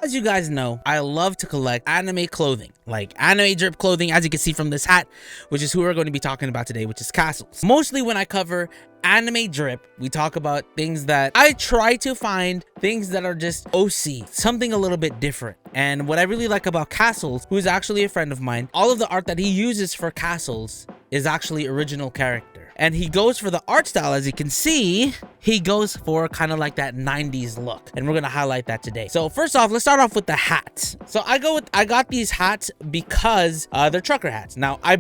As you guys know, I love to collect anime clothing, like anime drip clothing, as you can see from this hat, which is who we're going to be talking about today, which is KawaiiSauce. Mostly when I cover anime drip, we talk about things that I try to find things that are just OC, something a little bit different. And what I really like about KawaiiSauce, who is actually a friend of mine, all of the art that he uses for KawaiiSauce is actually original character. And he goes for the art style, as you can see, he goes for kind of like that 90s look. And we're going to highlight that today. So first off, let's start off with the hats. So I got these hats because they're trucker hats. Now I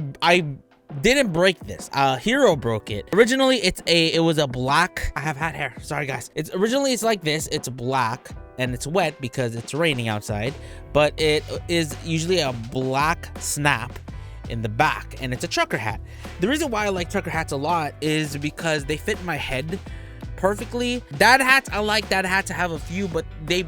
didn't break this. Hero broke it. Originally it was a black. I have hat hair, sorry guys. It's like this. It's black and it's wet because it's raining outside, but it is usually a black snap in the back, and it's a trucker hat. The reason why I like trucker hats a lot is because they fit my head perfectly. Dad hats, I like dad hats. I have a few, but they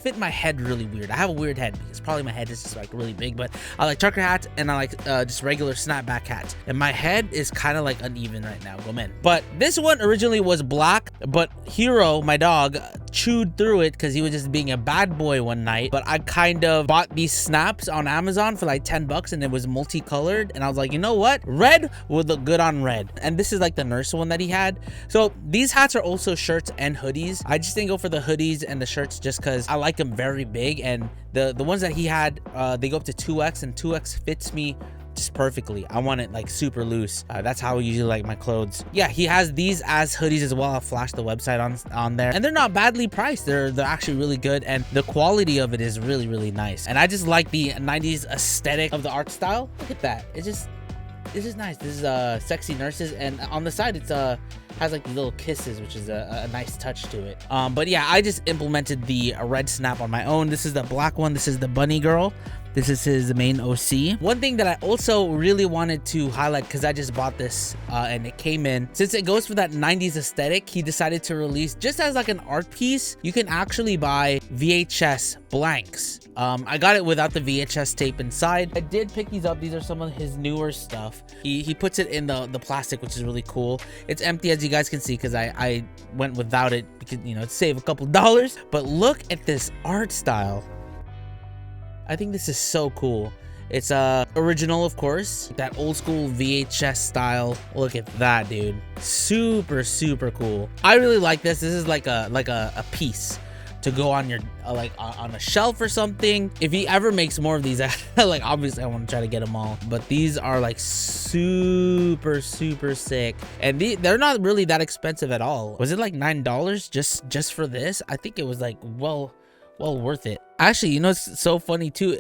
fit my head really weird. I have a weird head because probably my head is just like really big, but I like trucker hats and I like just regular snapback hats, and my head is kind of like uneven right now. Go men. But this one originally was black, but Hero, my dog, chewed through it because he was just being a bad boy one night. But I kind of bought these snaps on Amazon for like 10 bucks, and it was multicolored, and I was like, you know what, red would look good on red. And this is like the nurse one that he had. So these hats are also shirts and hoodies. I just didn't go for the hoodies and the shirts just because I like them very big, and the ones that he had, they go up to 2X, and 2X fits me just perfectly. I want it like super loose. That's how I usually like my clothes. Yeah, he has these as hoodies as well. I'll flash the website on there, and they're not badly priced. They're actually really good, and the quality of it is really, really nice. And I just like the 90s aesthetic of the art style. Look at that. It's just nice. This is sexy nurses, and on the side it's has like little kisses, which is a nice touch to it. But yeah, I just implemented the red snap on my own. This is the black one. This is the bunny girl. This is his main OC. One thing that I also really wanted to highlight, because I just bought this and it came in, since it goes for that 90s aesthetic, he decided to release, just as like an art piece, you can actually buy VHS blanks. I got it without the VHS tape inside. I did pick these up. These are some of his newer stuff. He puts it in the plastic, which is really cool. It's empty, as you guys can see, because I went without it because, you know, to save a couple dollars. But look at this art style. I think this is so cool. It's original, of course, that old school VHS style. Look at that, dude. Super, super cool. I really like this. This is like a piece to go on your on a shelf or something. If he ever makes more of these, like obviously I want to try to get them all, but these are like super, super sick, and they're not really that expensive at all. Was it like $9 just for this? I think it was like well worth it. Actually, you know, it's so funny too,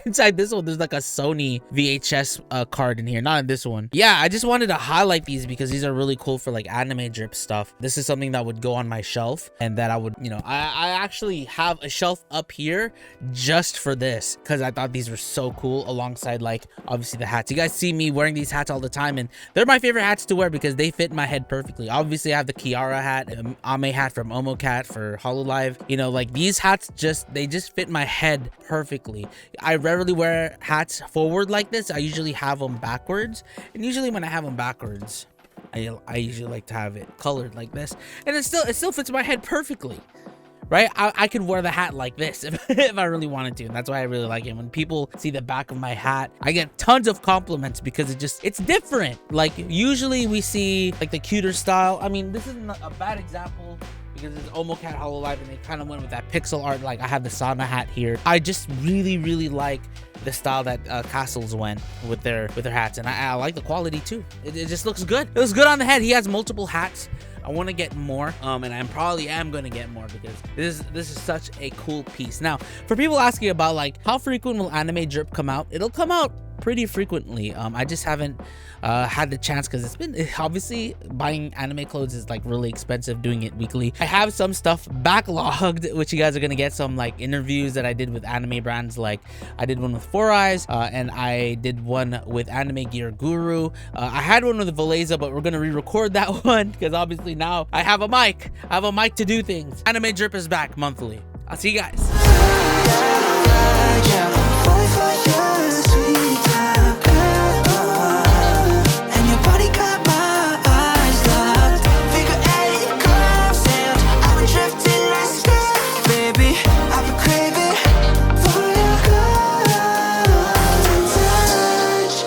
inside this one there's like a Sony VHS card in here, not in this one. Yeah, I just wanted to highlight these because these are really cool for like anime drip stuff. This is something that would go on my shelf, and that I would, you know, I actually have a shelf up here just for this, because I thought these were so cool, alongside like obviously the hats. You guys see me wearing these hats all the time, and they're my favorite hats to wear because they fit my head perfectly. Obviously I have the Kiara hat, Ame hat from Omocat for Hololive. You know, like these hats just fit my head perfectly. I rarely wear hats forward like this. I usually have them backwards, and usually when I have them backwards, I usually like to have it colored like this, and it still fits my head perfectly, right? I could wear the hat like this if I really wanted to, and that's why I really like it. When people see the back of my hat, I get tons of compliments because it's different. Like usually we see like the cuter style. I mean, this isn't a bad example, because it's Omocat Hololive, and they kind of went with that pixel art. Like I have the Sana hat here. I just really, really like the style that KawaiiSauce went with their hats, and I like the quality too. It just looks good. It looks good on the head. He has multiple hats. I want to get more, and I probably am going to get more, because this is such a cool piece. Now, for people asking about like how frequent will anime drip come out, it'll come out pretty frequently. I just haven't had the chance, because obviously buying anime clothes is like really expensive, doing it weekly. I have some stuff backlogged, which you guys are gonna get some like interviews that I did with anime brands. Like I did one with Four Eyes, and I did one with Anime Gear Guru. I had one with Valeza, but we're gonna re-record that one because obviously now I have a mic. I have a mic to do things. Anime drip is back monthly. I'll see you guys.